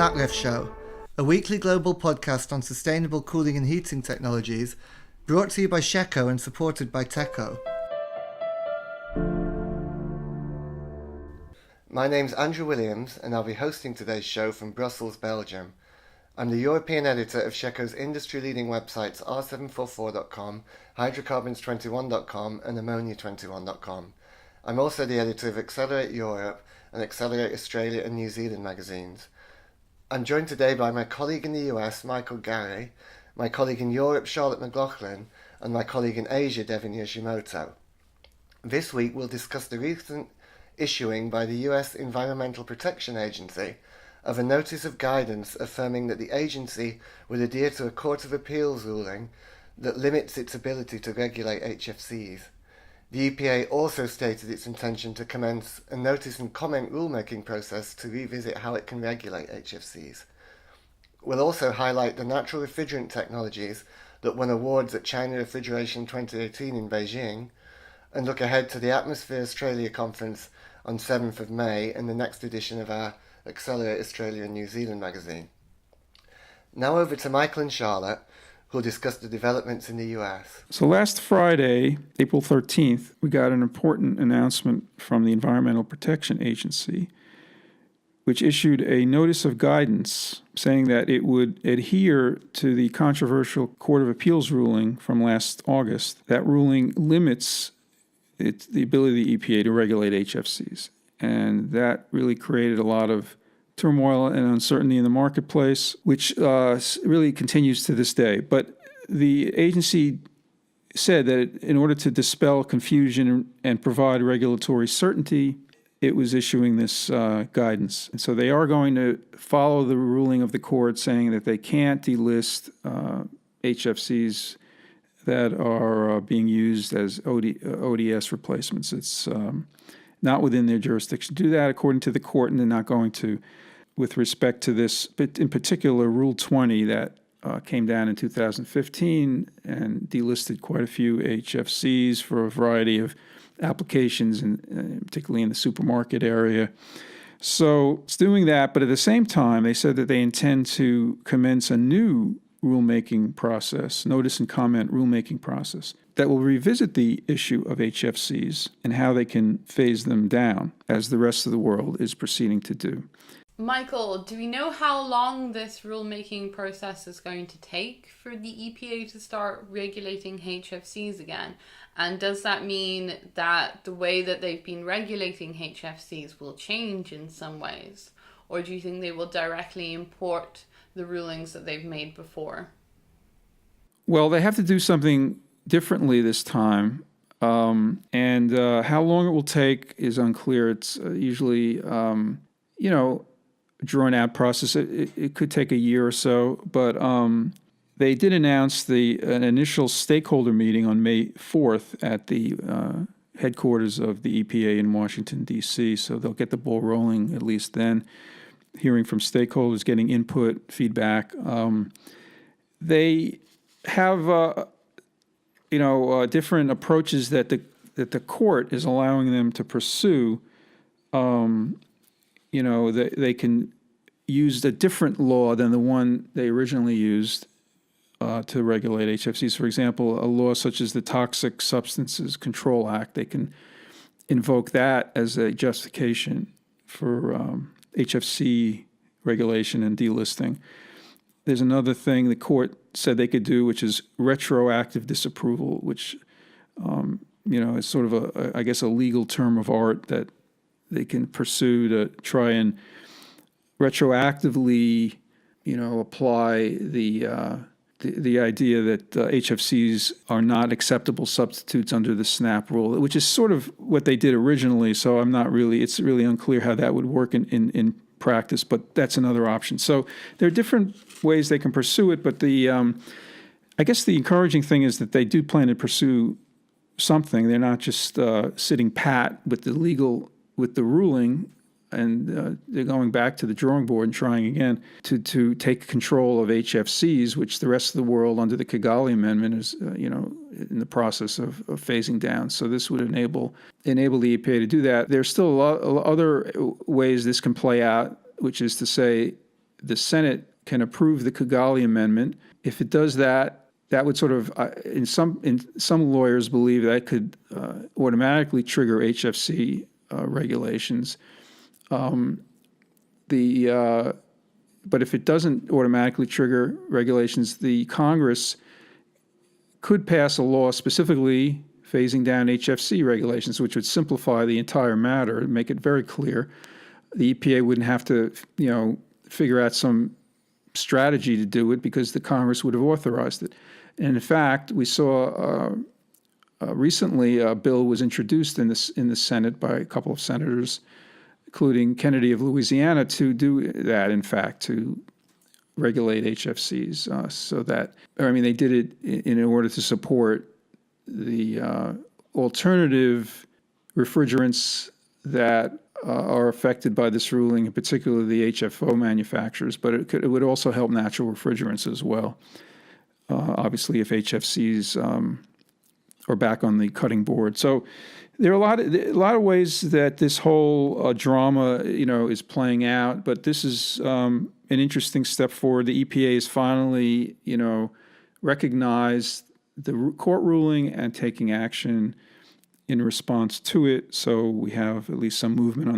NatRefs Show, a weekly global podcast on sustainable cooling and heating technologies, brought to you by Sheco and supported by Teco. My name's Andrew Williams, and I'll be hosting today's show from Brussels, Belgium. I'm the European editor of Sheco's industry-leading websites R744.com, Hydrocarbons21.com, and Ammonia21.com. I'm also the editor of Accelerate Europe and Accelerate Australia and New Zealand magazines. I'm joined today by my colleague in the US, Michael Gary, my colleague in Europe, Charlotte McLaughlin, and my colleague in Asia, Devin Yoshimoto. This week we'll discuss the recent issuing by the US Environmental Protection Agency of a notice of guidance affirming that the agency would adhere to a Court of Appeals ruling that limits its ability to regulate HFCs. The EPA also stated its intention to commence a notice and comment rulemaking process to revisit how it can regulate HFCs. We'll also highlight the natural refrigerant technologies that won awards at China Refrigeration 2018 in Beijing, and look ahead to the Atmosphere Australia conference on 7th of May and the next edition of our Accelerate Australia and New Zealand magazine. Now over to Michael and Charlotte, who'll discuss the developments in the US. So last Friday, April 13th, we got an important announcement from the Environmental Protection Agency, which issued a notice of guidance saying that it would adhere to the controversial Court of Appeals ruling from last August. That ruling limits the ability of the EPA to regulate HFCs. And that really created a lot of turmoil and uncertainty in the marketplace, which really continues to this day. But the agency said that in order to dispel confusion and provide regulatory certainty, it was issuing this guidance. And so they are going to follow the ruling of the court saying that they can't delist HFCs that are being used as ODS replacements. It's not within their jurisdiction to do that, according to the court, and they're not going to with respect to this, but in particular, Rule 20 that came down in 2015 and delisted quite a few HFCs for a variety of applications, and particularly in the supermarket area. So it's doing that, but at the same time, they said that they intend to commence a new rulemaking process, notice and comment rulemaking process, that will revisit the issue of HFCs and how they can phase them down, as the rest of the world is proceeding to do. Michael, do we know how long this rulemaking process is going to take for the EPA to start regulating HFCs again? And does that mean that the way that they've been regulating HFCs will change in some ways? Or do you think they will directly import the rulings that they've made before? Well, they have to do something differently this time. And how long it will take is unclear. It's usually, drawn out process. It could take a year or so, but they did announce an initial stakeholder meeting on May 4th at the headquarters of the EPA in Washington, D.C., so they'll get the ball rolling at least then, hearing from stakeholders, getting input, feedback. They have, different approaches that the court is allowing them to pursue. They can use a different law than the one they originally used to regulate HFCs. For example, a law such as the Toxic Substances Control Act, they can invoke that as a justification for HFC regulation and delisting. There's another thing the court said they could do, which is retroactive disapproval, which is sort of a legal term of art that they can pursue to try and retroactively, apply the idea that HFCs are not acceptable substitutes under the SNAP rule, which is sort of what they did originally. So it's really unclear how that would work in practice, but that's another option. So there are different ways they can pursue it, but I guess the encouraging thing is that they do plan to pursue something. They're not just sitting pat with the ruling, and they're going back to the drawing board and trying again to take control of HFCs, which the rest of the world under the Kigali Amendment is, in the process of phasing down. So this would enable the EPA to do that. There's still a lot of other ways this can play out, which is to say the Senate can approve the Kigali Amendment. If it does that, that would sort of, in some lawyers believe that could automatically trigger HFC regulations. But if it doesn't automatically trigger regulations, the Congress could pass a law specifically phasing down HFC regulations, which would simplify the entire matter and make it very clear. The EPA wouldn't have to, figure out some strategy to do it because the Congress would have authorized it. And in fact, we saw recently a bill was introduced in the Senate by a couple of senators, including Kennedy of Louisiana, to do that, in fact, to regulate HFCs. They did it in order to support the alternative refrigerants that are affected by this ruling, in particular the HFO manufacturers, but it would also help natural refrigerants as well. Obviously, if HFCs are back on the cutting board. So there are a lot of ways that this whole drama, is playing out, but this is an interesting step forward. The EPA has finally, recognized the court ruling and taking action in response to it. So we have at least some movement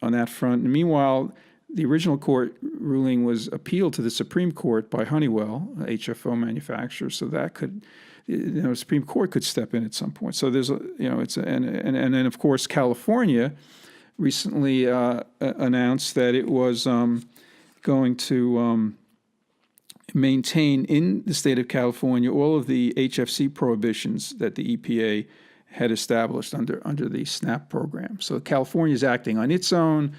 on that front. And meanwhile, the original court ruling was appealed to the Supreme Court by Honeywell, HFO manufacturer. So that could, the Supreme Court could step in at some point. So there's, and then of course California recently announced that it was going to maintain in the state of California all of the HFC prohibitions that the EPA had established under the SNAP program. So California is acting on its own.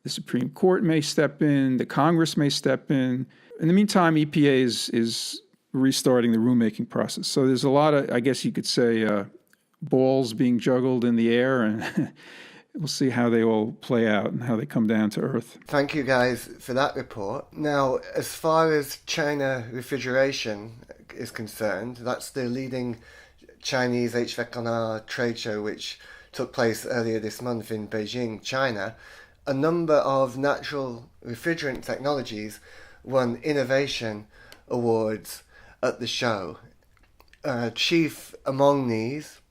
The Supreme Court may step in. The Congress may step in. In the meantime, EPA is restarting the rulemaking process. So there's a lot of, I guess you could say, balls being juggled in the air, and we'll see how they all play out and how they come down to earth. Thank you guys for that report. Now, as far as China Refrigeration is concerned, that's the leading Chinese HVAC&R trade show, which took place earlier this month in Beijing, China. A number of natural refrigerant technologies won innovation awards at the show. Chief among these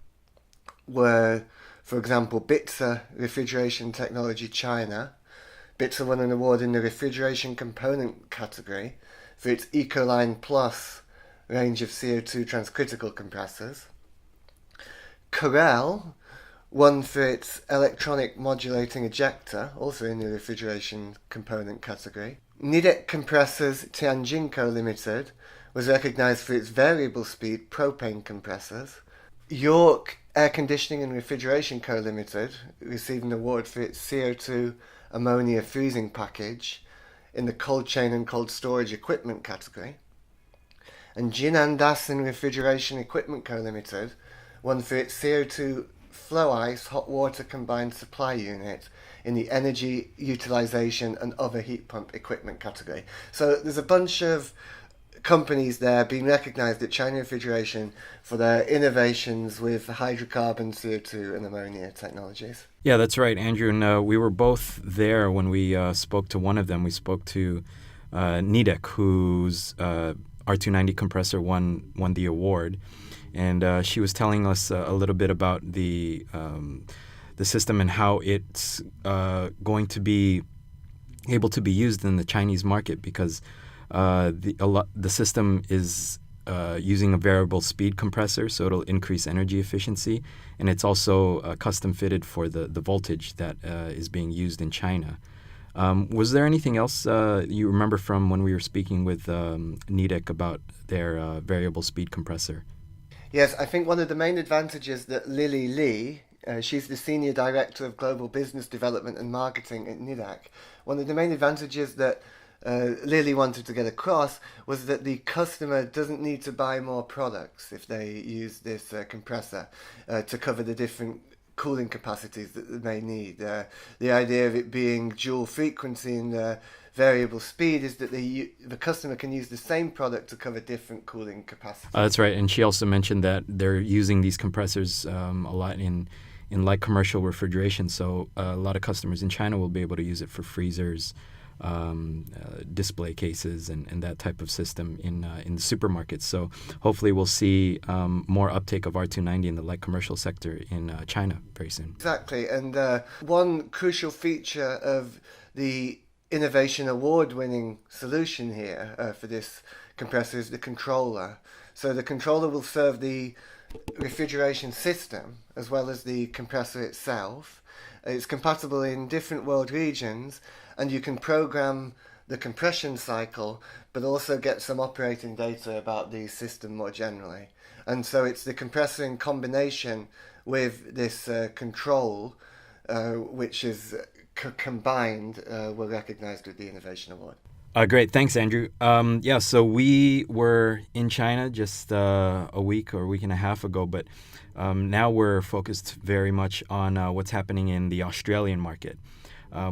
were, for example, Bitzer Refrigeration Technology China. Bitzer won an award in the refrigeration component category for its EcoLine Plus range of CO2 transcritical compressors. Carel won for its electronic modulating ejector, also in the refrigeration component category. Nidec Compressors Tianjin Limited was recognised for its variable speed propane compressors. York Air Conditioning and Refrigeration Co. Limited received an award for its CO2 ammonia freezing package in the cold chain and cold storage equipment category. And Jinan Dasen Refrigeration Equipment Co. Limited won for its CO2 flow ice hot water combined supply unit in the energy utilization and other heat pump equipment category. So there's a bunch of companies there being recognized at China Refrigeration for their innovations with hydrocarbon, CO2 and ammonia technologies. Yeah, that's right, Andrew. And we were both there when we spoke to one of them. We spoke to Nidec, whose R290 compressor won the award. And she was telling us a little bit about the system and how it's going to be able to be used in the Chinese market, because the system is using a variable speed compressor, so it'll increase energy efficiency, and it's also custom fitted for the voltage that is being used in China. Was there anything else you remember from when we were speaking with Nidec about their variable speed compressor? Yes, I think one of the main advantages that Lily Lee, she's the Senior Director of Global Business Development and Marketing at Nidec, one of the main advantages that Lily wanted to get across was that the customer doesn't need to buy more products if they use this compressor to cover the different cooling capacities that they may need. The idea of it being dual frequency and variable speed is that the customer can use the same product to cover different cooling capacities. That's right, and she also mentioned that they're using these compressors a lot in light commercial refrigeration, so a lot of customers in China will be able to use it for freezers, display cases and that type of system in the supermarkets. So hopefully we'll see more uptake of R290 in the light commercial sector in China very soon. Exactly, and one crucial feature of the Innovation Award-winning solution here for this compressor is the controller. So the controller will serve the refrigeration system as well as the compressor itself. It's compatible in different world regions, and you can program the compression cycle but also get some operating data about the system more generally. And so it's the compressor in combination with this control which is combined were recognized with the Innovation Award. Great. Thanks, Andrew. So we were in China just a week or a week and a half ago, but now we're focused very much on what's happening in the Australian market.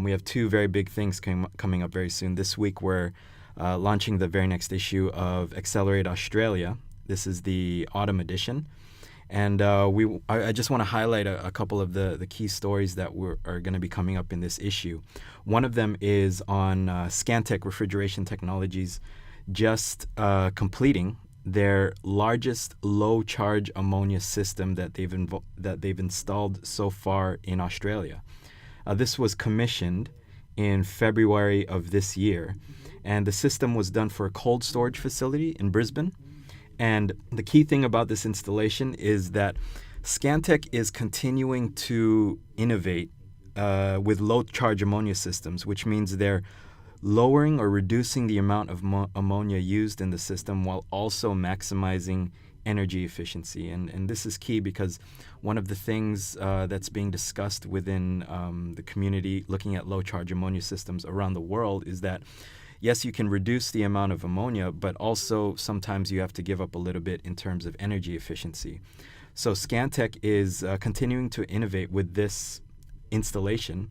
We have two very big things coming up very soon. This week, we're launching the very next issue of Accelerate Australia. This is the autumn edition. And I just want to highlight a couple of the key stories that are going to be coming up in this issue. One of them is on Scantech Refrigeration Technologies just completing their largest low-charge ammonia system that they've installed so far in Australia. This was commissioned in February of this year, and the system was done for a cold storage facility in Brisbane. And the key thing about this installation is that Scantech is continuing to innovate with low-charge ammonia systems, which means they're lowering or reducing the amount of ammonia used in the system while also maximizing energy efficiency. And this is key because one of the things that's being discussed within the community looking at low-charge ammonia systems around the world is that yes, you can reduce the amount of ammonia, but also sometimes you have to give up a little bit in terms of energy efficiency. So Scantech is continuing to innovate with this installation,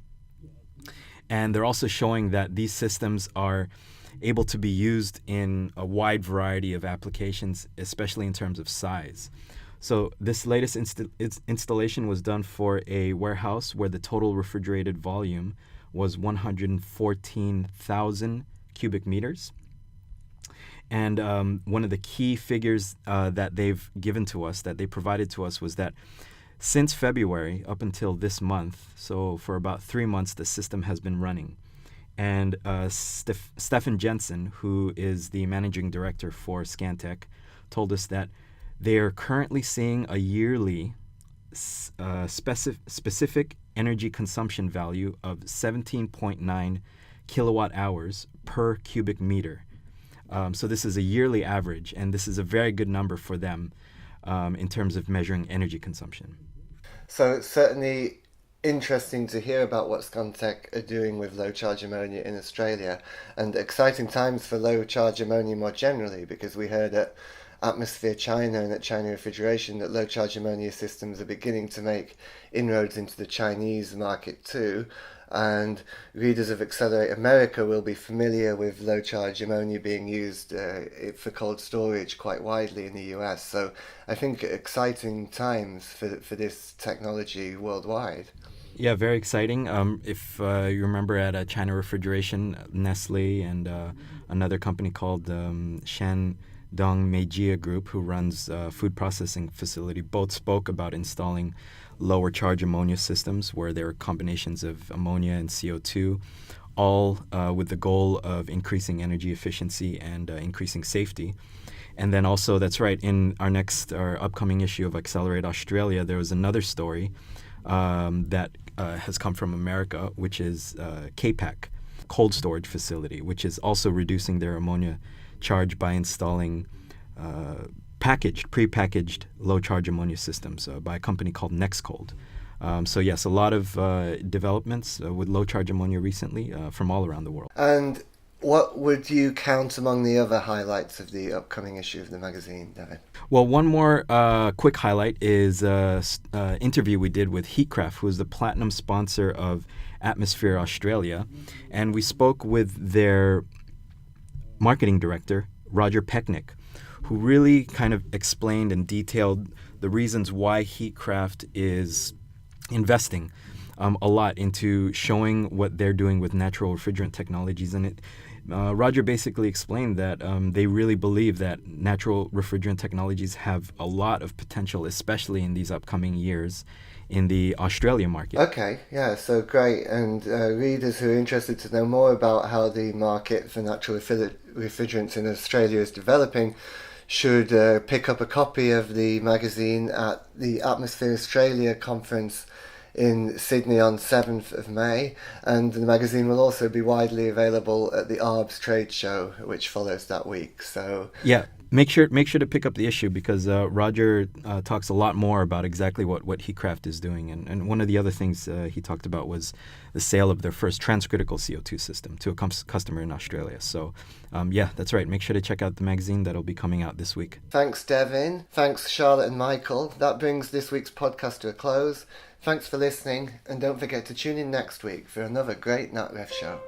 and they're also showing that these systems are able to be used in a wide variety of applications, especially in terms of size. So this latest installation was done for a warehouse where the total refrigerated volume was 114,000 cubic meters. And one of the key figures that they've given to us, that they provided to us, was that since February up until this month, so for about 3 months, the system has been running. And Stefan Jensen, who is the managing director for Scantech, told us that they are currently seeing a yearly specific energy consumption value of 17.9 kilowatt hours per cubic meter. So this is a yearly average, and this is a very good number for them in terms of measuring energy consumption. So it's certainly interesting to hear about what Scantech are doing with low-charge ammonia in Australia, and exciting times for low-charge ammonia more generally, because we heard at Atmosphere China and at China Refrigeration that low-charge ammonia systems are beginning to make inroads into the Chinese market too. And readers of Accelerate America will be familiar with low-charge ammonia being used for cold storage quite widely in the US. So I think exciting times for this technology worldwide. Yeah, very exciting. If you remember at China Refrigeration, Nestle and another company called Shandong Meijia Group, who runs a food processing facility, both spoke about installing lower charge ammonia systems where there are combinations of ammonia and CO2, all with the goal of increasing energy efficiency and increasing safety. And then also, that's right, in our upcoming issue of Accelerate Australia, there was another story that has come from America, which is CAPAC, cold storage facility, which is also reducing their ammonia charge by installing prepackaged low-charge ammonia systems by a company called NextCold. So yes, a lot of developments with low-charge ammonia recently from all around the world. And what would you count among the other highlights of the upcoming issue of the magazine, David? Well, one more quick highlight is an interview we did with Heatcraft, who is the platinum sponsor of Atmosphere Australia. And we spoke with their marketing director, Roger Pecknick, who really kind of explained and detailed the reasons why Heatcraft is investing a lot into showing what they're doing with natural refrigerant technologies. And Roger basically explained that they really believe that natural refrigerant technologies have a lot of potential, especially in these upcoming years in the Australia market. Okay, yeah, so great. And readers who are interested to know more about how the market for natural refrigerants in Australia is developing should pick up a copy of the magazine at the Atmosphere Australia conference in Sydney on 7th of May, and the magazine will also be widely available at the ARBS trade show, which follows that week. So yeah, make sure to pick up the issue, because Roger talks a lot more about exactly what Heatcraft is doing, and one of the other things he talked about was the sale of their first transcritical CO2 system to a customer in Australia. So yeah, that's right. Make sure to check out the magazine that'll be coming out this week. Thanks, Devin. Thanks, Charlotte and Michael. That brings this week's podcast to a close. Thanks for listening, and don't forget to tune in next week for another great NatRef show.